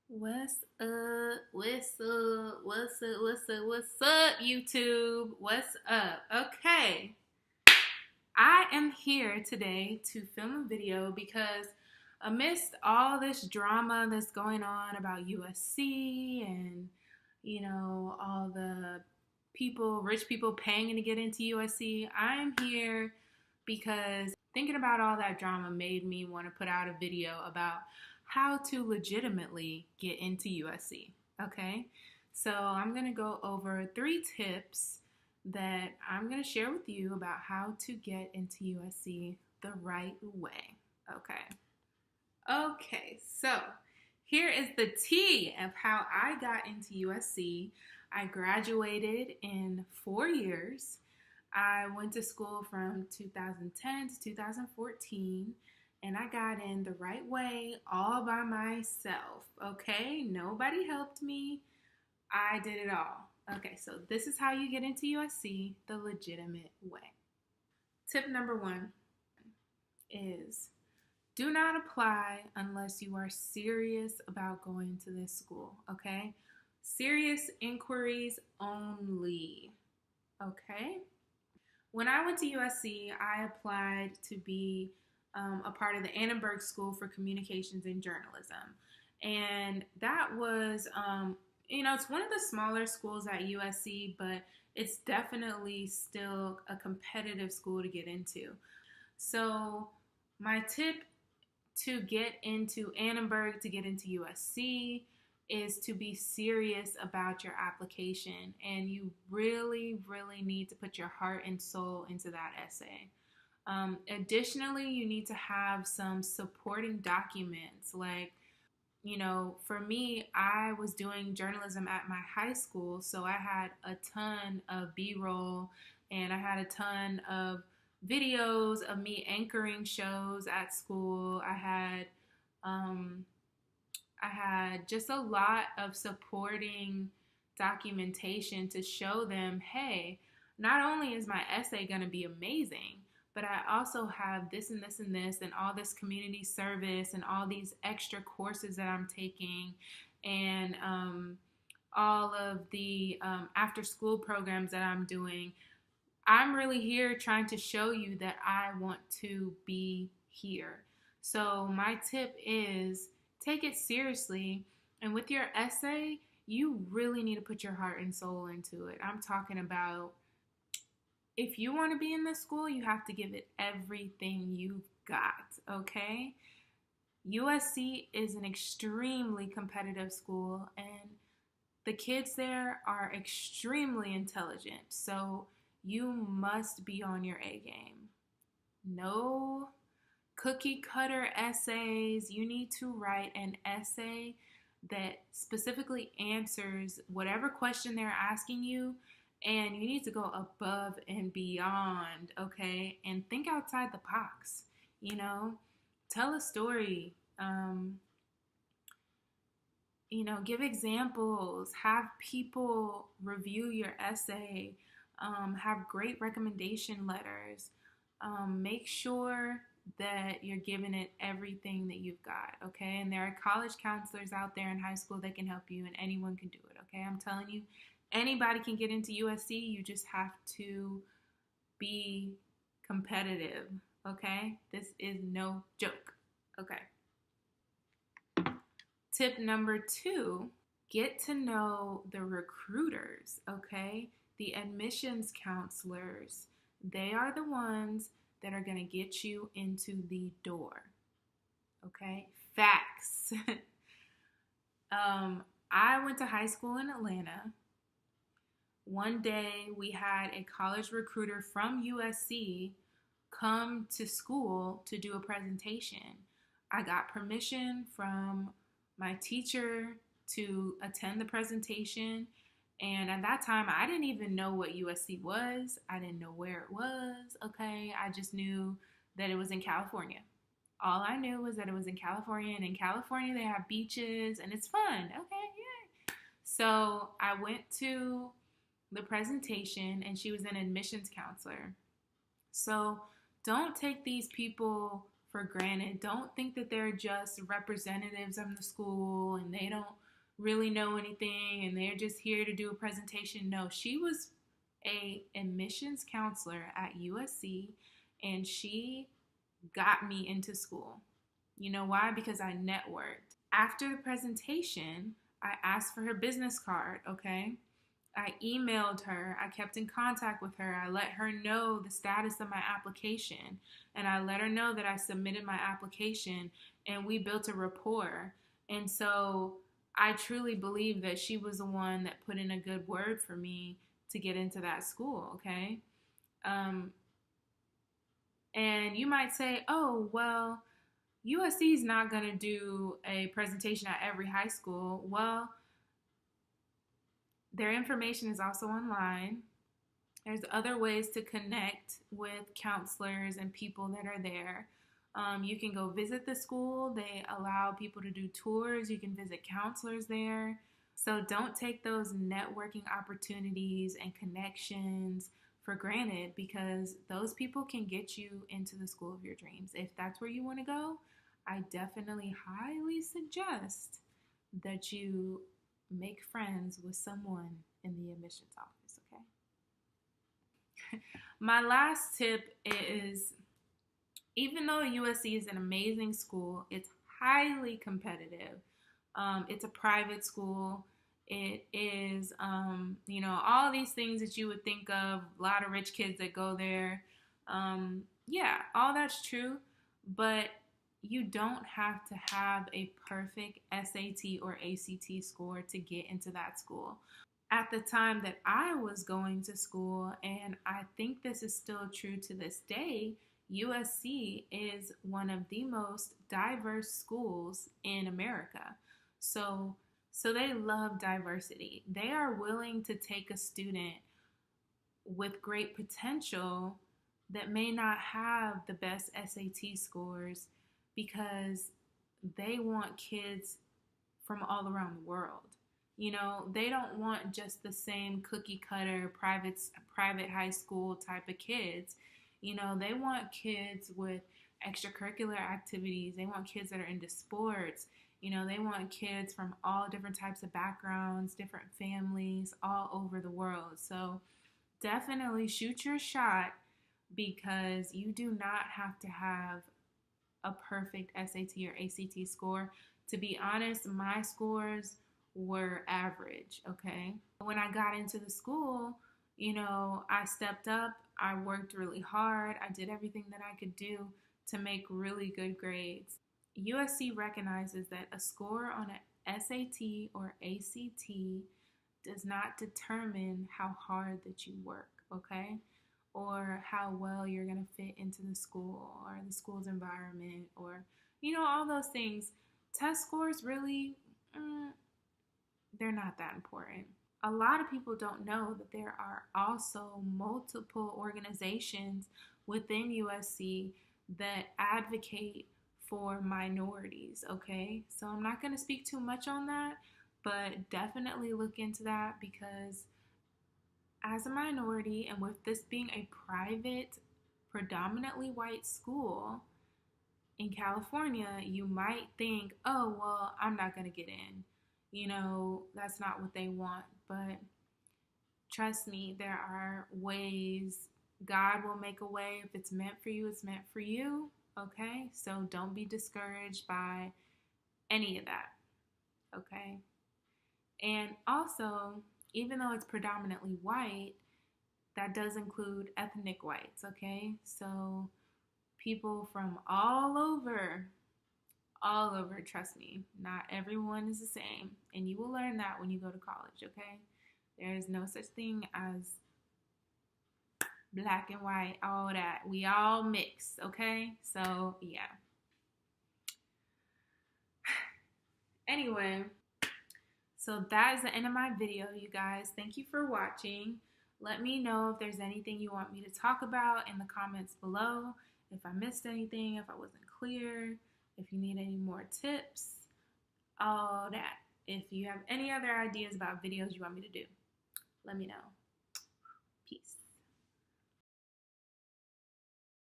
What's up? What's up? What's up? What's up? What's up, YouTube? What's up? Okay, I am here today to film a video because amidst all this drama that's going on about USC and all the rich people paying to get into USC, I'm here because thinking about all that drama made me want to put out a video about how to legitimately get into USC. Okay, so I'm going to go over 3 tips that I'm going to share with you about how to get into USC the right way. Okay, so here is the tea of how I got into USC. I graduated in 4 years. I went to school from 2010 to 2014, and I got in the right way all by myself. Okay, nobody helped me. I did it all. Okay, so this is how you get into USC the legitimate way. Tip number 1 is do not apply unless you are serious about going to this school, okay? Serious inquiries only, okay? When I went to USC, I applied to be a part of the Annenberg School for Communications and Journalism. And that was, it's one of the smaller schools at USC, but it's definitely still a competitive school to get into. So my tip to get into Annenberg, to get into USC, is to be serious about your application, and you really, really need to put your heart and soul into that essay. Additionally, you need to have some supporting documents. Like, for me, I was doing journalism at my high school, so I had a ton of B-roll and I had a ton of videos of me anchoring shows at school. I had just a lot of supporting documentation to show them, hey, not only is my essay going to be amazing, but I also have this and this and this and all this community service and all these extra courses that I'm taking and all of the after school programs that I'm doing. I'm really here trying to show you that I want to be here. So my tip is take it seriously. And with your essay, you really need to put your heart and soul into it. I'm talking about if you want to be in this school, you have to give it everything you've got, okay? USC is an extremely competitive school, and the kids there are extremely intelligent. So you must be on your A game. No cookie cutter essays. You need to write an essay that specifically answers whatever question they're asking you, and you need to go above and beyond, okay? And think outside the box, tell a story, give examples, have people review your essay, have great recommendation letters, make sure that you're giving it everything that you've got, okay? And there are college counselors out there in high school that can help you, and anyone can do it, okay? I'm telling you, anybody can get into USC. You just have to be competitive, okay? This is no joke, okay? Tip number 2, get to know the recruiters, okay? The admissions counselors. They are the ones that are going to get you into the door, okay? Facts. I went to high school in Atlanta. One day we had a college recruiter from USC come to school to do a presentation. I got permission from my teacher to attend the presentation, and at that time I didn't even know what USC was. I didn't know where it was, okay? I just knew that it was in California. All I knew was that it was in California, and in California they have beaches and it's fun, okay? Yay. So I went to the presentation, and she was an admissions counselor. So don't take these people for granted. Don't think that they're just representatives of the school and they don't really know anything and they're just here to do a presentation. No, she was a admissions counselor at USC, and she got me into school. You know why? Because I networked. After the presentation, I asked for her business card, okay? I emailed her. I kept in contact with her. I let her know the status of my application. And I let her know that I submitted my application, and we built a rapport. And so I truly believe that she was the one that put in a good word for me to get into that school, okay? And you might say, oh, well, USC is not going to do a presentation at every high school. Well, their information is also online. There's other ways to connect with counselors and people that are there. You can go visit the school. They allow people to do tours. You can visit counselors there. So don't take those networking opportunities and connections for granted, because those people can get you into the school of your dreams. If that's where you want to go, I definitely highly suggest that you make friends with someone in the admissions office, okay? My last tip is, even though USC is an amazing school, it's highly competitive. It's a private school. It is, all these things that you would think of, a lot of rich kids that go there. Yeah, all that's true, but you don't have to have a perfect SAT or ACT score to get into that school. At the time that I was going to school, and I think this is still true to this day, USC is one of the most diverse schools in America. So they love diversity. They are willing to take a student with great potential that may not have the best SAT scores, because they want kids from all around the world. They don't want just the same cookie cutter private high school type of kids. They want kids with extracurricular activities. They want kids that are into sports. They want kids from all different types of backgrounds, different families, all over the world. So definitely shoot your shot, because you do not have to have a perfect SAT or ACT score. To be honest, my scores were average, okay? When I got into the school, I stepped up, I worked really hard, I did everything that I could do to make really good grades. USC recognizes that a score on an SAT or ACT does not determine how hard that you work, okay? Or how well you're going to fit into the school or the school's environment, or, all those things. Test scores really, they're not that important. A lot of people don't know that there are also multiple organizations within USC that advocate for minorities, okay? So I'm not going to speak too much on that, but definitely look into that, because as a minority, and with this being a private, predominantly white school in California, you might think, oh, well, I'm not going to get in. That's not what they want. But trust me, there are ways. God will make a way. If it's meant for you, it's meant for you. Okay? So don't be discouraged by any of that. Okay? And also, even though it's predominantly white, that does include ethnic whites, okay? So people from all over, trust me, not everyone is the same. And you will learn that when you go to college, okay? There is no such thing as black and white, all that. We all mix, okay? So, yeah. Anyway, so that is the end of my video, you guys. Thank you for watching. Let me know if there's anything you want me to talk about in the comments below. If I missed anything, if I wasn't clear, if you need any more tips, all that. If you have any other ideas about videos you want me to do, let me know.